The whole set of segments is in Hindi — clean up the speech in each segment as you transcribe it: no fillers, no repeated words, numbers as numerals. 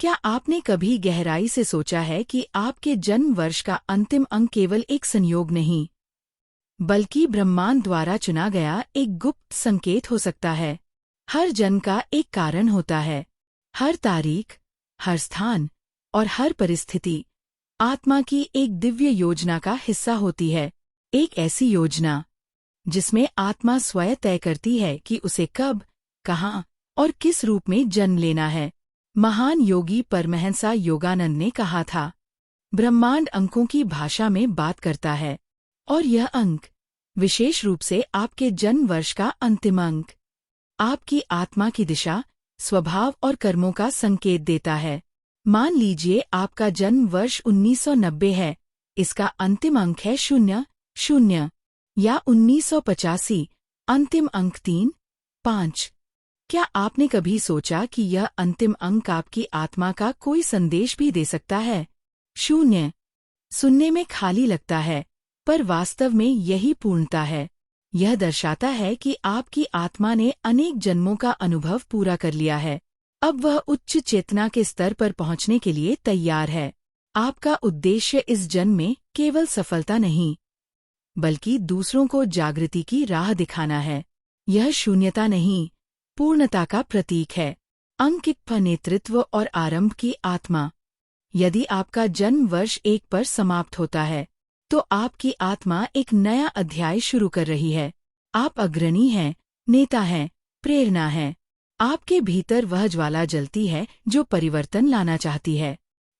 क्या आपने कभी गहराई से सोचा है कि आपके जन्म वर्ष का अंतिम अंक केवल एक संयोग नहीं, बल्कि ब्रह्मांड द्वारा चुना गया एक गुप्त संकेत हो सकता है? हर जन्म का एक कारण होता है। हर तारीख, हर स्थान और हर परिस्थिति आत्मा की एक दिव्य योजना का हिस्सा होती है। एक ऐसी योजना जिसमें आत्मा स्वयं तय करती है कि उसे कब, कहाँ और किस रूप में जन्म लेना है। महान योगी परमहंस योगानंद ने कहा था, ब्रह्मांड अंकों की भाषा में बात करता है और यह अंक, विशेष रूप से आपके जन्म वर्ष का अंतिम अंक, आपकी आत्मा की दिशा, स्वभाव और कर्मों का संकेत देता है। मान लीजिए आपका जन्म वर्ष 1990 है, इसका अंतिम अंक है 00, या 1985, अंतिम अंक 35। क्या आपने कभी सोचा कि यह अंतिम अंक आपकी आत्मा का कोई संदेश भी दे सकता है? 0 सुनने में खाली लगता है, पर वास्तव में यही पूर्णता है। यह दर्शाता है कि आपकी आत्मा ने अनेक जन्मों का अनुभव पूरा कर लिया है। अब वह उच्च चेतना के स्तर पर पहुंचने के लिए तैयार है। आपका उद्देश्य इस जन्म में केवल सफलता नहीं, बल्कि दूसरों को जागृति की राह दिखाना है। यह शून्यता नहीं, पूर्णता का प्रतीक है। अंक नेतृत्व और आरंभ की आत्मा। यदि आपका जन्म वर्ष 1 पर समाप्त होता है, तो आपकी आत्मा एक नया अध्याय शुरू कर रही है। आप अग्रणी हैं, नेता हैं, प्रेरणा हैं। आपके भीतर वह ज्वाला जलती है जो परिवर्तन लाना चाहती है।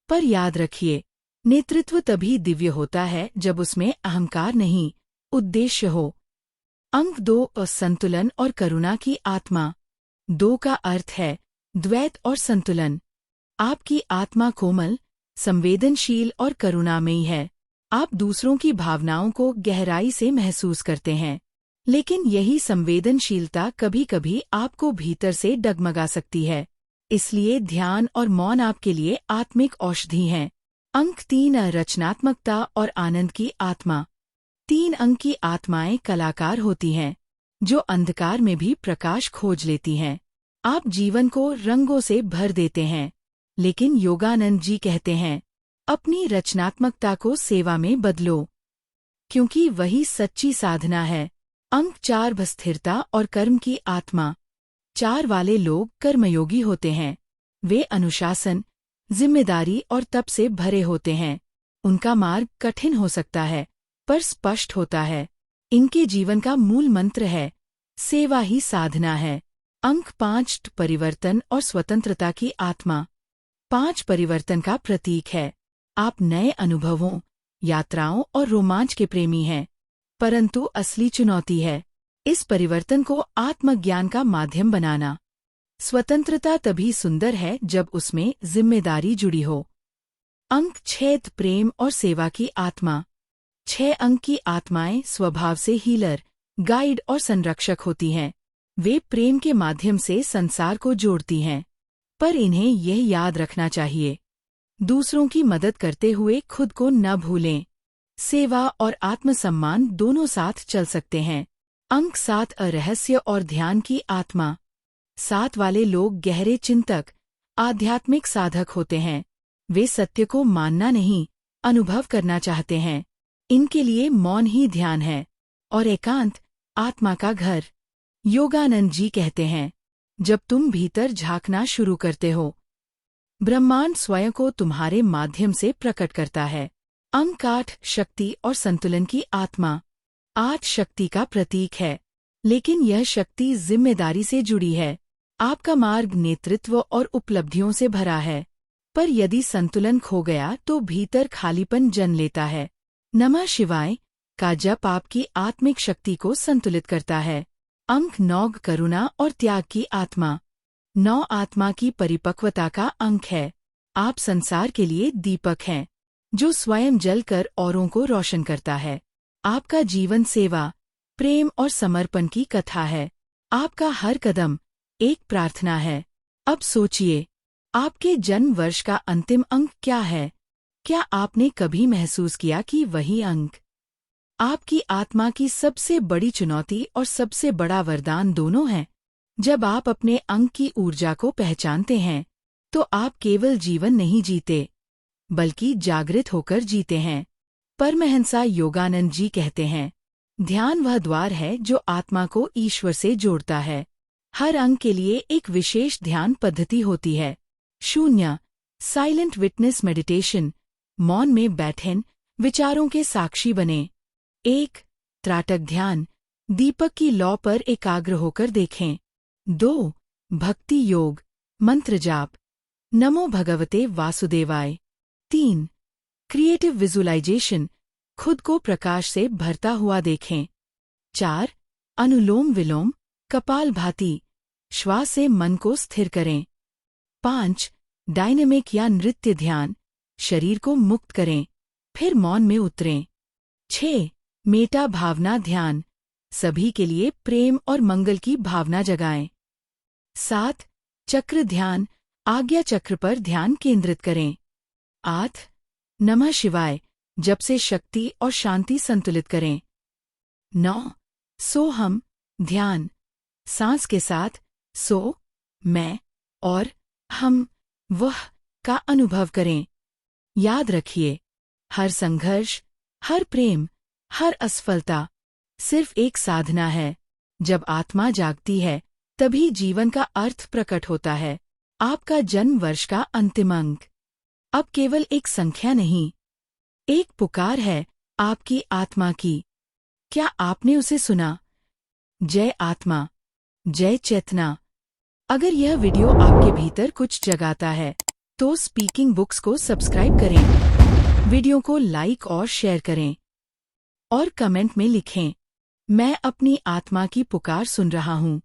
पर याद रखिए, नेतृत्व तभी दिव्य होता है जब उसमें अहंकार नहीं, उद्देश्य हो। अंक 2 असंतुलन और करुणा की आत्मा। 2 का अर्थ है द्वैत और संतुलन। आपकी आत्मा कोमल, संवेदनशील और करुणामयी है। आप दूसरों की भावनाओं को गहराई से महसूस करते हैं, लेकिन यही संवेदनशीलता कभी-कभी आपको भीतर से डगमगा सकती है। इसलिए ध्यान और मौन आपके लिए आत्मिक औषधि हैं। अंक 3 रचनात्मकता और आनंद की आत्मा। 3 अंक की आत्माएं कलाकार होती हैं, जो अंधकार में भी प्रकाश खोज लेती हैं। आप जीवन को रंगों से भर देते हैं, लेकिन योगानंद जी कहते हैं, अपनी रचनात्मकता को सेवा में बदलो, क्योंकि वही सच्ची साधना है। अंक 4 स्थिरता और कर्म की आत्मा। 4 वाले लोग कर्मयोगी होते हैं। वे अनुशासन, जिम्मेदारी और तप से भरे होते हैं। उनका मार्ग कठिन हो सकता है, पर स्पष्ट होता है। इनके जीवन का मूल मंत्र है, सेवा ही साधना है। अंक 5 परिवर्तन और स्वतंत्रता की आत्मा। 5 परिवर्तन का प्रतीक है। आप नए अनुभवों, यात्राओं और रोमांच के प्रेमी हैं, परंतु असली चुनौती है इस परिवर्तन को आत्मज्ञान का माध्यम बनाना। स्वतंत्रता तभी सुंदर है जब उसमें जिम्मेदारी जुड़ी हो। अंक 6 प्रेम और सेवा की आत्मा। 6 अंक की आत्माएं स्वभाव से हीलर, गाइड और संरक्षक होती हैं। वे प्रेम के माध्यम से संसार को जोड़ती हैं, पर इन्हें यह याद रखना चाहिए, दूसरों की मदद करते हुए खुद को न भूलें। सेवा और आत्मसम्मान दोनों साथ चल सकते हैं। अंक 7 रहस्य और ध्यान की आत्मा। 7 वाले लोग गहरे चिंतक, आध्यात्मिक साधक होते हैं। वे सत्य को मानना नहीं, अनुभव करना चाहते हैं। इनके लिए मौन ही ध्यान है और एकांत आत्मा का घर। योगानंद जी कहते हैं, जब तुम भीतर झांकना शुरू करते हो, ब्रह्मांड स्वयं को तुम्हारे माध्यम से प्रकट करता है। अंक 8 शक्ति और संतुलन की आत्मा। 8 शक्ति का प्रतीक है, लेकिन यह शक्ति जिम्मेदारी से जुड़ी है। आपका मार्ग नेतृत्व और उपलब्धियों से भरा है, पर यदि संतुलन खो गया तो भीतर खालीपन जन्म लेता है। नमः शिवाय का जप आपकी आत्मिक शक्ति को संतुलित करता है। अंक 9 करुणा और त्याग की आत्मा। 9 आत्मा की परिपक्वता का अंक है। आप संसार के लिए दीपक हैं, जो स्वयं जलकर औरों को रोशन करता है। आपका जीवन सेवा, प्रेम और समर्पण की कथा है। आपका हर कदम एक प्रार्थना है। अब सोचिए, आपके जन्म वर्ष का अंतिम अंक क्या है? क्या आपने कभी महसूस किया कि वही अंक आपकी आत्मा की सबसे बड़ी चुनौती और सबसे बड़ा वरदान दोनों है? जब आप अपने अंक की ऊर्जा को पहचानते हैं, तो आप केवल जीवन नहीं जीते, बल्कि जागृत होकर जीते हैं। परमहंस योगानंद जी कहते हैं, ध्यान वह द्वार है जो आत्मा को ईश्वर से जोड़ता है। हर अंग के लिए एक विशेष ध्यान पद्धति होती है। 0 साइलेंट विटनेस मेडिटेशन, मौन में बैठें, विचारों के साक्षी बने। 1 त्राटक ध्यान, दीपक की लौ पर एकाग्र होकर देखें। 2 भक्ति योग, मंत्र जाप, नमो भगवते वासुदेवाय। 3 क्रिएटिव विजुअलाइजेशन, खुद को प्रकाश से भरता हुआ देखें। 4 अनुलोम विलोम, कपालभाति, श्वास से मन को स्थिर करें। 5 डायनेमिक या नृत्य ध्यान, शरीर को मुक्त करें, फिर मौन में उतरें। 6 मेटा भावना ध्यान, सभी के लिए प्रेम और मंगल की भावना जगाएं। 7 चक्र ध्यान, आज्ञा चक्र पर ध्यान केंद्रित करें। 8 नमः शिवाय, जप से शक्ति और शांति संतुलित करें। 9 सोहम ध्यान, सांस के साथ सो, मैं और हम, वह का अनुभव करें। याद रखिए, हर संघर्ष, हर प्रेम, हर असफलता सिर्फ एक साधना है। जब आत्मा जागती है, तभी जीवन का अर्थ प्रकट होता है। आपका जन्म वर्ष का अंतिम अंक अब केवल एक संख्या नहीं, एक पुकार है आपकी आत्मा की। क्या आपने उसे सुना? जय आत्मा, जय चेतना। अगर यह वीडियो आपके भीतर कुछ जगाता है, तो स्पीकिंग बुक्स को सब्सक्राइब करें, वीडियो को लाइक और शेयर करें, और कमेंट में लिखें, मैं अपनी आत्मा की पुकार सुन रहा हूँ।